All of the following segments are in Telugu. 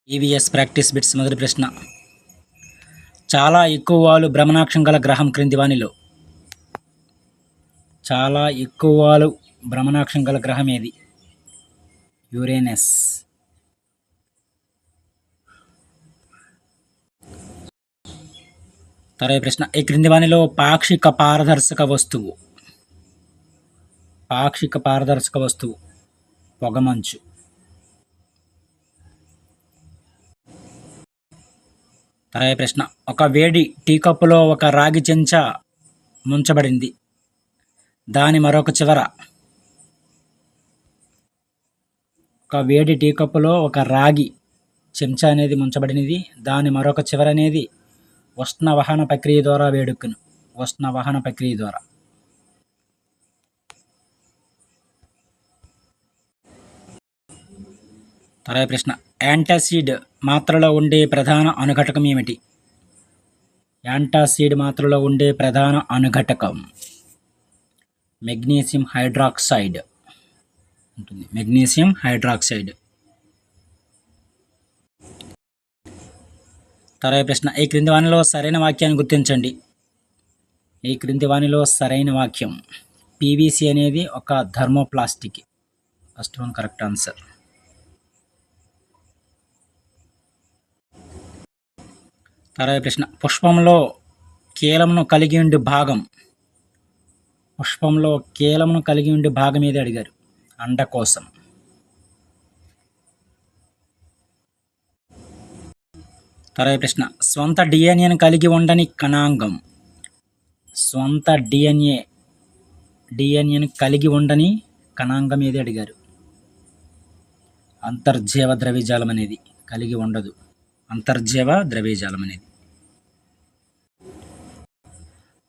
ఈవీఎస్ ప్రాక్టీస్ బిట్స్ మొదటి ప్రశ్న. చాలా ఎక్కువ వాలు భ్రమణాక్షం గల గ్రహం క్రింది వానిలో చాలా ఎక్కువ వాలు భ్రమణాక్షం గల గ్రహం ఏది? యురేనస్. తర్వాత ప్రశ్న. ఈ క్రింది వానిలో పాక్షిక పారదర్శక వస్తువు పొగమంచు. తర్వాత ప్రశ్న. ఒక వేడి టీ కప్పులో ఒక రాగి చెంచా ముంచబడింది, దాని మరొక చివర ఒక వేడి టీ కప్పులో ఒక రాగి చెంచా అనేది ముంచబడినది, దాని మరొక చివర అనేది ఉష్ణవహన ప్రక్రియ ద్వారా వేడెక్కును. ఉష్ణవహన ప్రక్రియ ద్వారా. తర్వాత ప్రశ్న. యాంటాసిడ్ మాత్రలో ఉండే ప్రధాన అణుఘటకం ఏమిటి? యాంటాసిడ్ మాత్రలో ఉండే ప్రధాన అణుఘటకం మెగ్నీషియం హైడ్రాక్సైడ్ ఉంటుంది. Magnesium hydroxide. తర్వాత ప్రశ్న. ఈ క్రింది వానిలో సరైన వాక్యాన్ని గుర్తించండి. ఈ క్రింది వానిలో సరైన వాక్యం. పీవీసీ అనేది ఒక thermoplastic. First one correct answer. తర్వాత ప్రశ్న. పుష్పంలో కీలమును కలిగి ఉండే భాగం ఏది అడిగారు? అండకోశం. తర్వాత ప్రశ్న. స్వంత డిఎన్ఏను కలిగి ఉండని కణాంగం. స్వంత డిఎన్ఏను కలిగి ఉండని కణాంగం ఏది అడిగారు? అంతర్జీవ ద్రవ్యజాలం అనేది కలిగి ఉండదు. అంతర్జీవ ద్రవ్యజాలం అనేది.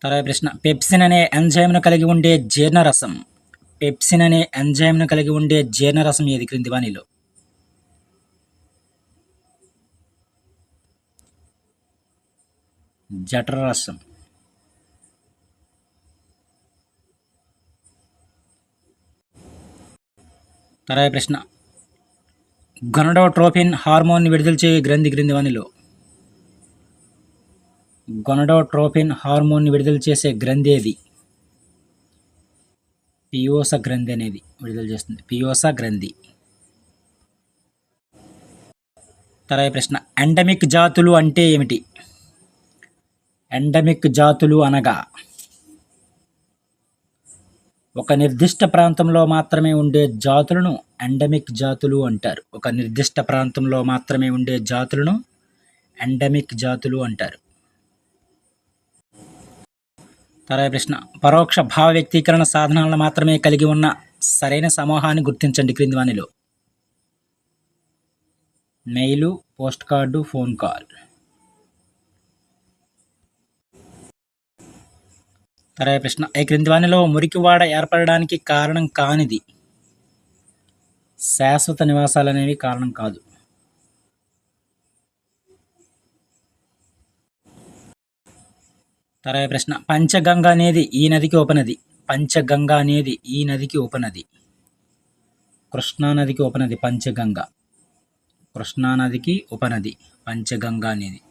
తర్వాత ప్రశ్న. పెప్సిన్ అనే ఎంజైమ్ను కలిగి ఉండే జీర్ణరసం ఏది క్రింది వానిలో? జఠరరసం. తర్వాత ప్రశ్న. గొనడోట్రోపిన్ హార్మోన్ విడుదల చేయే గ్రంథి క్రింది వానిలో? గొనడోట్రోపిన్ హార్మోన్ విడుదల చేసే గ్రంథి ఏది? పియోస గ్రంథి అనేది విడుదల చేస్తుంది. పియోస గ్రంథి. తర్వాత ప్రశ్న. ఎండమిక్ జాతులు అంటే ఏమిటి? ఎండమిక్ జాతులు అనగా ఒక నిర్దిష్ట ప్రాంతంలో మాత్రమే ఉండే జాతులను ఎండమిక్ జాతులు అంటారు. ఒక నిర్దిష్ట ప్రాంతంలో మాత్రమే ఉండే జాతులను ఎండమిక్ జాతులు అంటారు. తర్వాత ప్రశ్న. పరోక్ష భావ వ్యక్తీకరణ సాధనాలను మాత్రమే కలిగి ఉన్న సరైన సమూహాన్ని గుర్తించండి క్రింది వానిలో? Mail, post card, phone call. తర్వాత ప్రశ్న. ఈ క్రింది వానిలో మురికివాడ ఏర్పడడానికి కారణం కానిది? శాశ్వత నివాసాలు అనేవి కారణం కాదు. తర్వాత ప్రశ్న. పంచగంగ అనేది ఈ నదికి ఉపనది. కృష్ణానదికి ఉపనది పంచగంగ. పంచగంగ అనేది.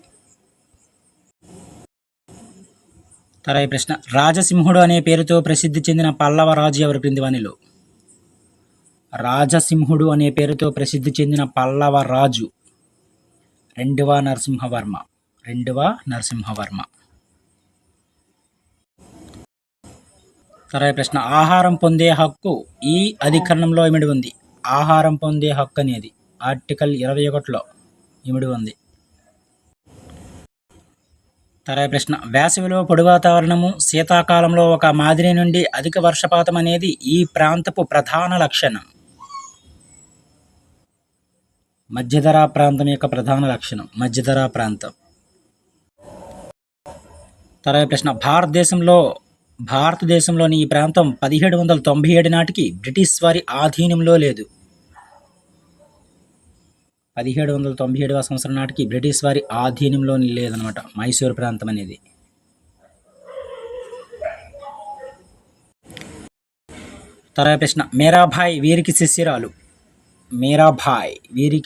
తర్వాత ప్రశ్న. రాజసింహుడు అనే పేరుతో ప్రసిద్ధి చెందిన పల్లవ రాజు ఎవరు క్రింది వానిలో? రాజసింహుడు అనే పేరుతో ప్రసిద్ధి చెందిన పల్లవ రాజు రెండవ నరసింహవర్మ. తర్వాత ప్రశ్న. ఆహారం పొందే హక్కు ఈ అధికరణంలో ఇమిడి ఉంది. ఆహారం పొందే హక్కు అనేది ఆర్టికల్ 21లో ఇమిడి ఉంది. తర్వాత ప్రశ్న. వేసవిలో పొడి వాతావరణము, శీతాకాలంలో ఒక మాదిరి నుండి అధిక వర్షపాతం అనేది ఈ ప్రాంతపు ప్రధాన లక్షణం. మధ్యధరా ప్రాంతం యొక్క ప్రధాన లక్షణం మధ్యధరా ప్రాంతం. తర్వాత ప్రశ్న. భారతదేశంలోని ఈ ప్రాంతం 1797 నాటికి బ్రిటిష్ వారి ఆధీనంలో లేదు. 1797వ సంవత్సరం నాటికి బ్రిటిష్ వారి ఆధీనంలో లేదనమాట మైసూర్ ప్రాంతం అనేది. తర్వాత ప్రశ్న. మీరాబాయి వీరికి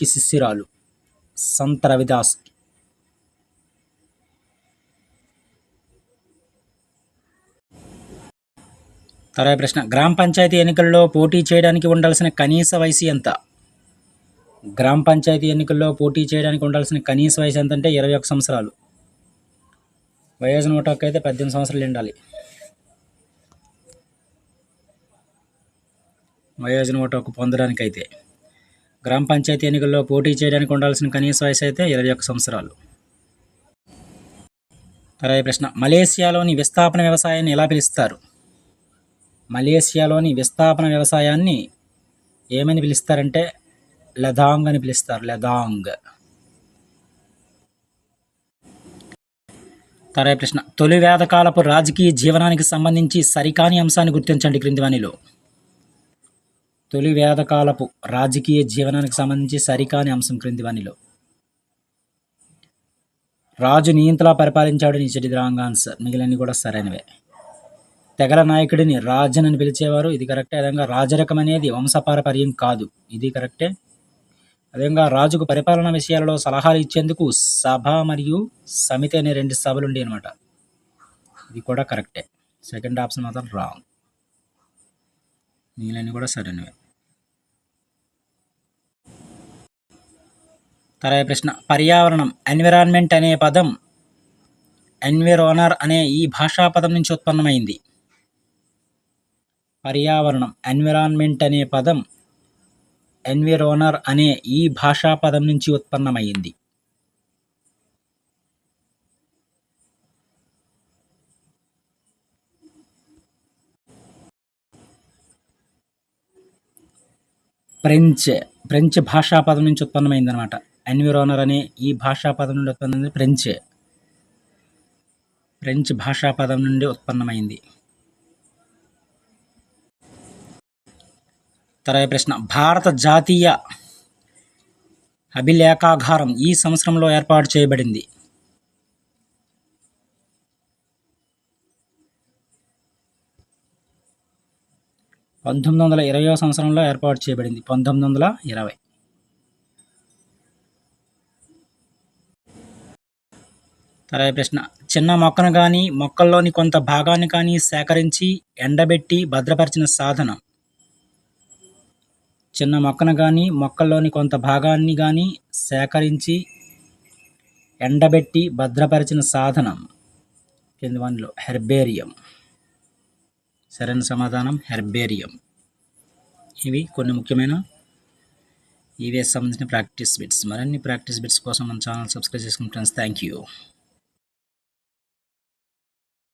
శిష్యురాలు. సంత్ రవిదాస్. తర్వాత ప్రశ్న, గ్రామ పంచాయతీ ఎన్నికల్లో పోటీ చేయడానికి ఉండాల్సిన కనీస వయసు ఎంత? గ్రామ పంచాయతీ ఎన్నికల్లో పోటీ చేయడానికి ఉండాల్సిన కనీస వయసు ఎంత అంటే 21 సంవత్సరాలు. వయోజన ఓటు హక్కు అయితే 18 సంవత్సరాలు ఉండాలి. వయోజన ఓటు హక్కు పొందడానికైతే గ్రామ పంచాయతీ ఎన్నికల్లో పోటీ చేయడానికి ఉండాల్సిన కనీస వయసు అయితే 21 సంవత్సరాలు. తర్వాత ప్రశ్న, మలేషియాలోని విస్థాపన వ్యవసాయాన్ని ఎలా పిలుస్తారు? మలేషియాలోని విస్థాపన వ్యవసాయాన్ని ఏమని పిలుస్తారంటే లెదాంగ్ అని పిలుస్తారు. లెదాంగ్. తర్వాత ప్రశ్న, తొలి వేదకాలపు రాజకీయ జీవనానికి సంబంధించి సరికాని అంశాన్ని గుర్తించండి క్రింది వానిలో. తొలి వేదకాలపు రాజకీయ జీవనానికి సంబంధించి సరికాని అంశం క్రింది వానిలో. రాజు నియంతలా పరిపాలించాడు నిజటి రాంగ్ ఆన్సర్. మిగిలినవి కూడా సరైనవే. తెగల నాయకుడిని రాజన్ అని పిలిచేవారు. ఇది కరెక్టే. అదేవిధంగా రాజరకం అనేది వంశపారపర్యం కాదు. ఇది కరెక్టే. అదేవిధంగా రాజుకు పరిపాలనా విషయాలలో సలహాలు ఇచ్చేందుకు సభ మరియు సమితి అనే 2 సభలు ఉండేవి అనమాట. ఇది కూడా కరెక్టే. సెకండ్ ఆప్షన్ మాత్రం రాంగ్. మిగిలినవి కూడా సరైనవే. తర్వాత ప్రశ్న, పర్యావరణం ఎన్విరాన్మెంట్ అనే పదం ఎన్విరోనర్ అనే ఈ భాషా పదం నుంచి ఉత్పన్నమైంది. పర్యావరణం ఎన్విరాన్మెంట్ అనే పదం ఎన్విరోనర్ అనే ఈ భాషా పదం నుంచి ఉత్పన్నమైంది. ఫ్రెంచ్ భాషా పదం నుంచి ఉత్పన్నమైంది అనమాట. ఎన్విరోనర్ అనే ఈ భాషా పదం నుండి ఉత్పన్నమైంది ఫ్రెంచ్ భాషా పదం నుండి ఉత్పన్నమైంది. తర్వాత ప్రశ్న, భారత జాతీయ అభిలేఖాగారం ఈ సంవత్సరంలో ఏర్పాటు చేయబడింది. 1920వ సంవత్సరంలో ఏర్పాటు చేయబడింది. 1920. తర్వాత ప్రశ్న, చిన్న మొక్కను కానీ మొక్కల్లోని కొంత భాగాన్ని కానీ సేకరించి ఎండబెట్టి భద్రపరిచిన సాధనం. చిన్న మొక్కను కానీ మొక్కల్లోని కొంత భాగాన్ని కానీ సేకరించి ఎండబెట్టి భద్రపరిచిన సాధనం కింది వానిలో హెర్బేరియం. సరైన సమాధానం హెర్బేరియం. ఇవి కొన్ని ముఖ్యమైన ఈవీఎస్ సంబంధించిన ప్రాక్టీస్ బిట్స్. మరిన్ని ప్రాక్టీస్ బిట్స్ కోసం మన ఛానల్ సబ్స్క్రైబ్ చేసుకుని ఫ్రెండ్స్. Thank you.